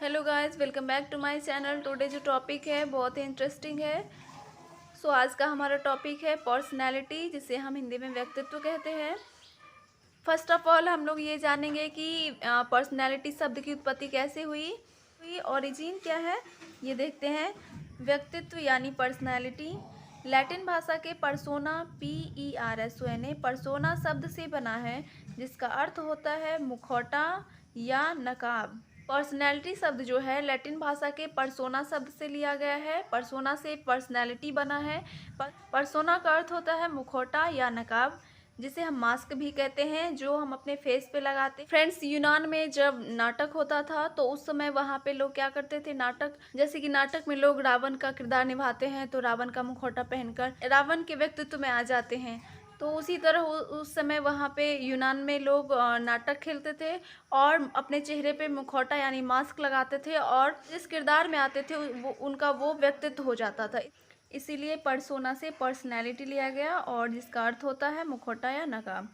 Hello guys, welcome back to my channel. Today जो topic है बहुत ही इंटरेस्टिंग है। आज का हमारा टॉपिक है पर्सनैलिटी, जिसे हम हिंदी में व्यक्तित्व कहते हैं। फर्स्ट ऑफ ऑल हम लोग ये जानेंगे कि पर्सनैलिटी शब्द की उत्पत्ति कैसे हुई, ओरिजिन क्या है, ये देखते हैं। व्यक्तित्व यानी पर्सनैलिटी लैटिन भाषा के पर्सोना PERSONA पर्सोना शब्द से बना है, जिसका अर्थ होता है मुखौटा या नकाब। पर्सनैलिटी शब्द जो है लैटिन भाषा के पर्सोना शब्द से लिया गया है। पर्सोना से पर्सनैलिटी बना है। पर्सोना का अर्थ होता है मुखौटा या नकाब, जिसे हम मास्क भी कहते हैं, जो हम अपने फेस पे लगाते हैं। फ्रेंड्स, यूनान में जब नाटक होता था तो उस समय वहाँ पे लोग क्या करते थे, नाटक जैसे कि नाटक में लोग रावण का किरदार निभाते हैं तो रावण का मुखौटा पहनकर रावण के व्यक्तित्व में आ जाते हैं। तो उसी तरह उस समय वहाँ पे यूनान में लोग नाटक खेलते थे और अपने चेहरे पे मुखौटा यानी मास्क लगाते थे, और जिस किरदार में आते थे वो उनका वो व्यक्तित्व हो जाता था। इसीलिए पर्सोना से पर्सनैलिटी लिया गया, और जिसका अर्थ होता है मुखौटा या नकाब।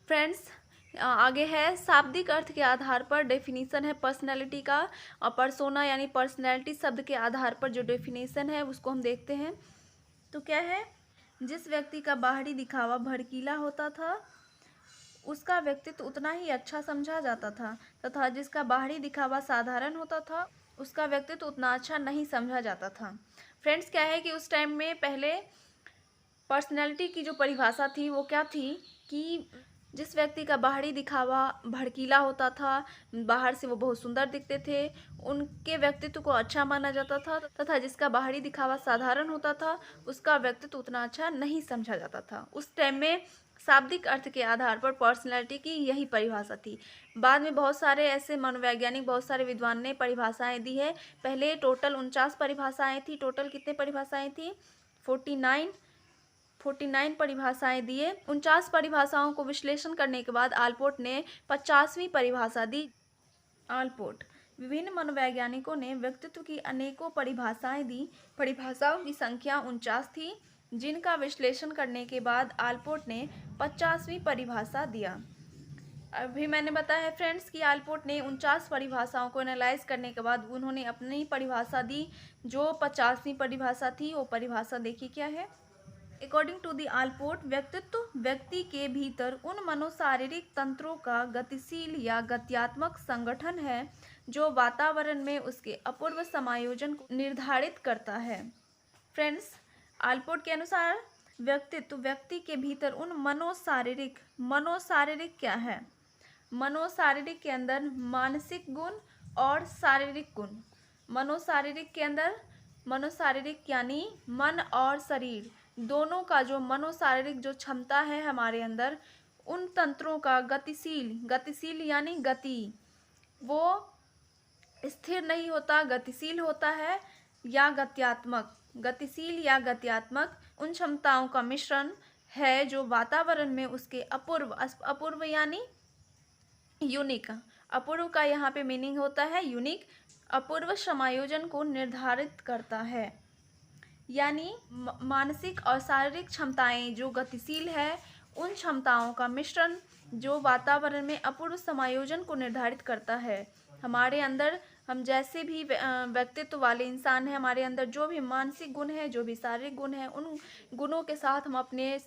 फ्रेंड्स, आगे है शाब्दिक अर्थ के आधार पर डेफिनेशन है पर्सनैलिटी का, और पर्सोना यानी पर्सनैलिटी शब्द के आधार पर जो डेफिनेशन है उसको हम देखते हैं। तो क्या है, जिस व्यक्ति का बाहरी दिखावा भड़कीला होता था उसका व्यक्तित्व उतना ही अच्छा समझा जाता था, तथा जिसका बाहरी दिखावा साधारण होता था उसका व्यक्तित्व उतना अच्छा नहीं समझा जाता था। फ्रेंड्स, क्या है कि उस टाइम में पहले पर्सनैलिटी की जो परिभाषा थी वो क्या थी कि जिस व्यक्ति का बाहरी दिखावा भड़कीला होता था, बाहर से वो बहुत सुंदर दिखते थे, उनके व्यक्तित्व को अच्छा माना जाता था, तथा जिसका बाहरी दिखावा साधारण होता था उसका व्यक्तित्व उतना अच्छा नहीं समझा जाता था। उस टाइम में शाब्दिक अर्थ के आधार पर पर्सनैलिटी की यही परिभाषा थी। बाद में बहुत सारे ऐसे मनोवैज्ञानिक, बहुत सारे विद्वान ने परिभाषाएं दी है। पहले टोटल 49 परिभाषाएं थी। टोटल कितने परिभाषाएं थी? 49 परिभाषाएं दिए। 49 परिभाषाओं को विश्लेषण करने के बाद आलपोर्ट ने 50वीं परिभाषा दी। आलपोर्ट विभिन्न मनोवैज्ञानिकों ने व्यक्तित्व की अनेकों परिभाषाएं दी। परिभाषाओं की संख्या 49 थी, जिनका विश्लेषण करने के बाद आलपोर्ट ने 50वीं परिभाषा दिया। अभी मैंने बताया है फ्रेंड्स कि आलपोर्ट ने 49 परिभाषाओं को एनालाइज करने के बाद उन्होंने अपनी परिभाषा दी। जो 50वीं परिभाषा थी वो परिभाषा देखिए क्या है। अकॉर्डिंग टू द आलपोर्ट, व्यक्तित्व व्यक्ति के भीतर उन मनोशारीरिक तंत्रों का गतिशील या गत्यात्मक संगठन है जो वातावरण में उसके अपूर्व समायोजन को निर्धारित करता है। फ्रेंड्स, आलपोर्ट के अनुसार व्यक्तित्व व्यक्ति के भीतर उन मनोशारीरिक क्या है? मनोशारीरिक के अंदर मानसिक गुण और शारीरिक गुण। मनोशारीरिक के अंदर मनोशारीरिक यानी मन और शरीर दोनों का जो मनोशारीरिक जो क्षमता है हमारे अंदर, उन तंत्रों का गतिशील यानी गति, वो स्थिर नहीं होता, गतिशील होता है, या गतिशील या गत्यात्मक उन क्षमताओं का मिश्रण है जो वातावरण में उसके अपूर्व यानी यूनिक, अपूर्व का यहाँ पे मीनिंग होता है यूनिक, अपूर्व समायोजन को निर्धारित करता है। यानी मानसिक और शारीरिक क्षमताएं जो गतिशील है, उन क्षमताओं का मिश्रण जो वातावरण में अपूर्व समायोजन को निर्धारित करता है। हमारे अंदर हम जैसे भी व्यक्तित्व वाले इंसान हैं, हमारे अंदर जो भी मानसिक गुण है, जो भी शारीरिक गुण है, उन गुणों के साथ हम अपने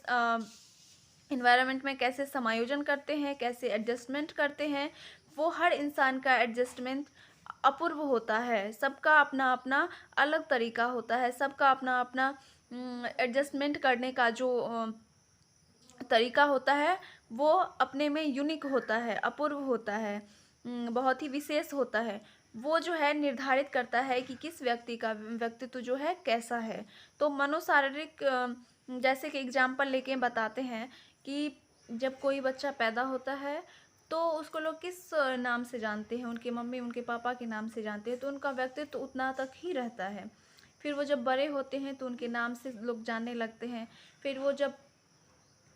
इन्वायरमेंट में कैसे समायोजन करते हैं, कैसे एडजस्टमेंट करते हैं, वो हर इंसान का एडजस्टमेंट अपूर्व होता है। सबका अपना अपना अलग तरीका होता है, सबका अपना अपना एडजस्टमेंट करने का जो तरीका होता है वो अपने में यूनिक होता है, अपूर्व होता है, बहुत ही विशेष होता है। वो जो है निर्धारित करता है कि किस व्यक्ति का व्यक्तित्व जो है कैसा है। तो मनोशारीरिक जैसे कि एग्जाम्पल लेके बताते हैं कि जब कोई बच्चा पैदा होता है तो उसको लोग किस नाम से जानते हैं? उनके मम्मी उनके पापा के नाम से जानते हैं, तो उनका व्यक्तित्व उतना तक ही रहता है। फिर वो जब बड़े होते हैं तो उनके नाम से लोग जानने लगते हैं। फिर वो जब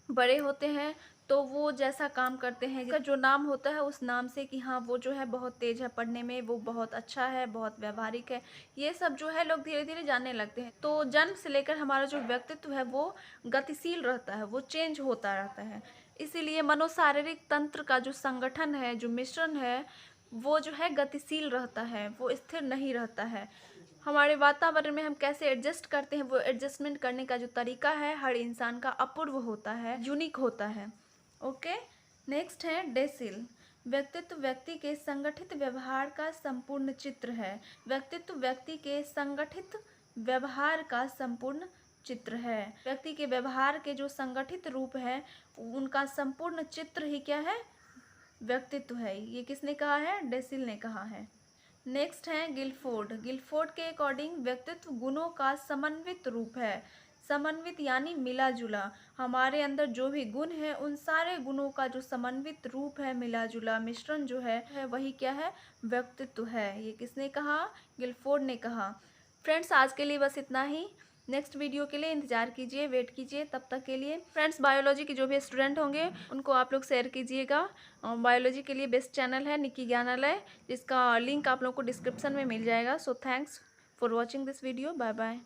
बड़े होते हैं तो वो जैसा काम करते हैं, जिसका जो नाम होता है उस नाम से, कि हाँ वो जो है बहुत तेज है पढ़ने में, वो बहुत अच्छा है, बहुत व्यवहारिक है, ये सब जो है लोग धीरे धीरे जानने लगते हैं। तो जन्म से लेकर हमारा जो व्यक्तित्व है वो गतिशील रहता है, वो चेंज होता रहता है। इसीलिए मनोशारीरिक तंत्र का जो संगठन है, जो मिश्रण है, वो जो है गतिशील रहता है, वो स्थिर नहीं रहता है। हमारे वातावरण में हम कैसे एडजस्ट करते हैं, वो एडजस्टमेंट करने का जो तरीका है हर इंसान का अपूर्व होता है, यूनिक होता है। ओके, नेक्स्ट है डेसिल। व्यक्तित्व व्यक्ति के संगठित व्यवहार का संपूर्ण चित्र है। व्यक्तित्व व्यक्ति के संगठित व्यवहार का संपूर्ण चित्र है। व्यक्ति के व्यवहार के जो संगठित रूप है उनका संपूर्ण चित्र ही क्या है, व्यक्तित्व है। ये किसने कहा है, डेसिल ने कहा है। नेक्स्ट है गिलफोर्ड। गिलफोर्ड के अकॉर्डिंग व्यक्तित्व गुणों का समन्वित रूप है। समन्वित यानी मिला जुला, हमारे अंदर जो भी गुण है उन सारे गुणों का जो समन्वित रूप है, मिला जुला मिश्रण जो है वही क्या है, व्यक्तित्व है। ये किसने कहा, गिलफोर्ड ने कहा। फ्रेंड्स, आज के लिए बस इतना ही। नेक्स्ट वीडियो के लिए इंतजार कीजिए, वेट कीजिए। तब तक के लिए फ्रेंड्स, बायोलॉजी के जो भी स्टूडेंट होंगे उनको आप लोग शेयर कीजिएगा। बायोलॉजी के लिए बेस्ट चैनल है निकी ज्ञानालय, जिसका लिंक आप लोग को डिस्क्रिप्शन में मिल जाएगा। So thanks for watching this video. Bye bye.